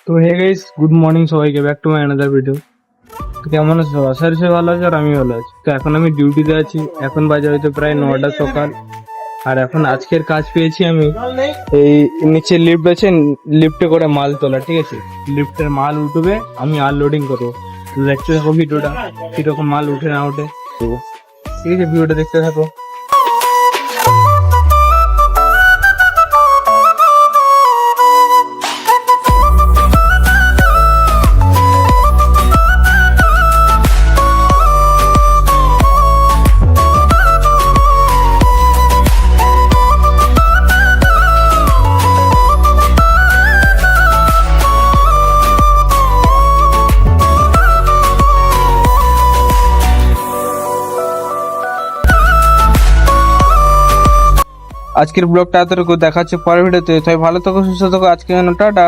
তো hey guys, good morning সবাইকে, back to my another video. তো কেমন আছো? আশা করি সবাই ভালো আছে আর আমি ভালো আছি। তো এখন আমি ডিউটিতে আছি, এখন বাজে হয়তো প্রায় 9টা সকাল। আর এখন আজকের কাজ পেয়েছি আমি, এই নিচে লিফট আছে, লিফটে করে মাল তোলা, ঠিক আছে? লিফটের মাল উঠবে, আমি আনলোডিং করবো। তো দেখতে থাকো ভিডিওটা, কিরকম মাল উঠে না উঠে, ঠিক আছে? ভিডিওটা দেখতে থাকো। আজকের ব্লগটা এতটুকু, দেখাচ্ছে পরের ভিডিওতে। তাই ভালো থাকো, সুস্থ থাকো, আজকে টাটা।